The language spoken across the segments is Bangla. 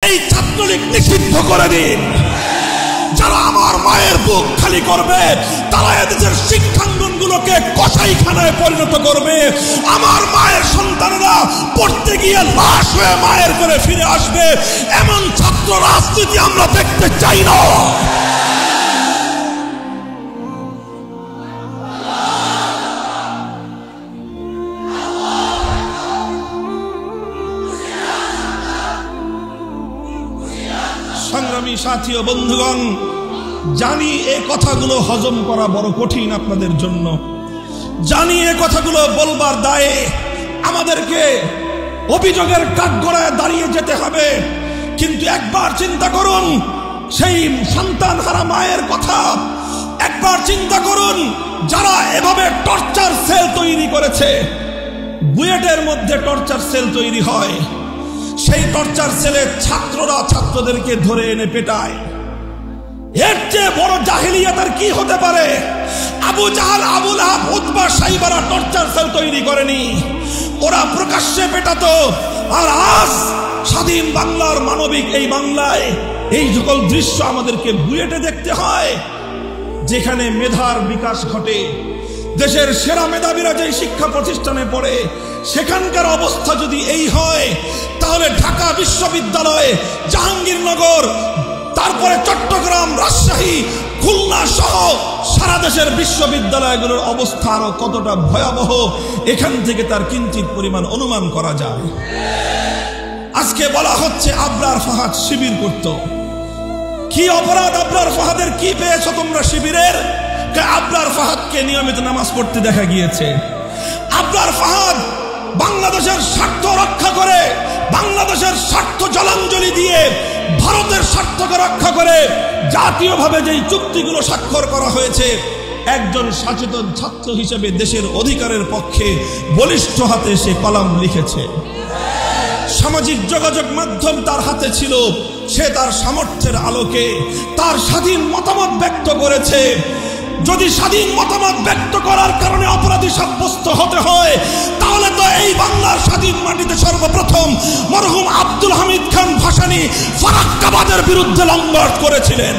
এই ছাত্রলীগ নিষিদ্ধ করে দিন। যারা আমার মায়ের বুক খালি করবে তারা এদেশের শিক্ষাঙ্গনগুলোকে কসাইখানায় পরিণত করবে। আমার মায়ের সন্তানরা পড়তে গিয়ে লাশ হয়ে মায়ের করে ফিরে আসবে। এমন ছাত্র রাজনীতি আমরা দেখতে চাই না। সংগ্রামী সাথী ও বন্ধুগণ, জানি এই কথাগুলো হজম করা বড় কঠিন আপনাদের জন্য। জানি এই কথাগুলো বলবার দায়ে আমাদেরকে অভিযোগের কাঠগড়ায় দাঁড়িয়ে যেতে হবে। কিন্তু একবার চিন্তা করুন সেই সন্তান হারা মায়ের কথা। একবার চিন্তা করুন যারা এভাবে টর্চার সেল তৈরি করেছে। বুয়েটের মধ্যে টর্চার সেল তৈরি হয়, সেই টর্চার সেলে ছাত্ররা ছাত্রদেরকে ধরে এনে পেটায়। এর চেয়ে বড় জাহিলিয়াত আর কি হতে পারে? Abu Jahl, Abu Lahab, Utba, সাইবারা টর্চার সেল তৈরি করেনি, ওরা প্রকাশ্যে পেটাতো। আর আজ স্বাধীন বাংলার মানবিক এই বাংলায় এই সকল দৃশ্য আমাদেরকে বুয়েটে দেখতে হয়, যেখানে মেধার বিকাশ ঘটে। দেশের সেরা মেধাবীরা যে শিক্ষা প্রতিষ্ঠানে পড়ে, সেখানকার অবস্থা যদি এই হয়, তাহলে ঢাকা বিশ্ববিদ্যালয়, জাহাঙ্গীরনগর, তারপরে চট্টগ্রাম, রাজশাহী, খুলনা সহ সারা দেশের বিশ্ববিদ্যালয়গুলোর অবস্থা আরো কতটা ভয়াবহ এখান থেকে তার কিঞ্চিত পরিমাণ অনুমান করা যায়। আজকে বলা হচ্ছে আবরার ফাহাদ শিবির করত। কি অপরাধ আবরার ফাহাদের? কি পেয়েছ তোমরা শিবিরের? আবরার ফাহাদকে নিয়মিত নামাজ পড়তে দেখা গিয়েছে। আবরার ফাহাদ বাংলাদেশের স্বার্থ রক্ষা করে, বাংলাদেশের স্বার্থ জলাঞ্জলি দিয়ে, ভারতের স্বার্থকে রক্ষা করে জাতীয়ভাবে যেই চুক্তিগুলো স্বাক্ষর করা হয়েছে, একজন সচেতন ছাত্র হিসেবে দেশের অধিকারের পক্ষে বলিষ্ঠ হাতে সে কলাম লিখেছে। সামাজিক যোগাযোগ মাধ্যম তার হাতে ছিল, সে তার সামর্থ্যের আলোকে তার স্বাধীন মতামত ব্যক্ত করেছে। যদি স্বাধীন মতামত ব্যক্ত করার কারণে অপরাধী সাব্যস্ত হতে হয়, তাহলে তো এই বাংলার স্বাধীন মাটিতে সর্বপ্রথম মরহুম আব্দুল হামিদ খান ভাসানী ফারাক্কাবাদের বিরুদ্ধে লং মার্চ করেছিলেন।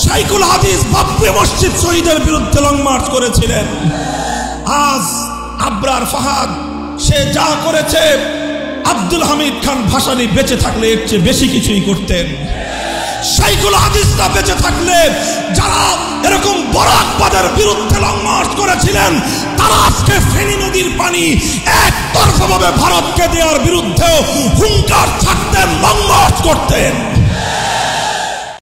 শাইখুল হাদিস বাবরি মসজিদ শহীদের বিরুদ্ধে লং মার্চ করেছিলেন। আজ আবরার ফাহাদ সে যা করেছে, আব্দুল হামিদ খান ভাসানী বেঁচে থাকলে এর চেয়ে বেশি কিছুই করতেন। শাইখুল হাদিসরা বেঁচে থাকলে যারা এরকম বরাকবাদের বিরুদ্ধে লং মার্চ করেছিলেন, তারা আজকে ফেনী নদীর পানি একতরফাভাবে ভারতকে দেওয়ার বিরুদ্ধেও হুঙ্কার ছাড়তেন, লং মার্চ করতেন।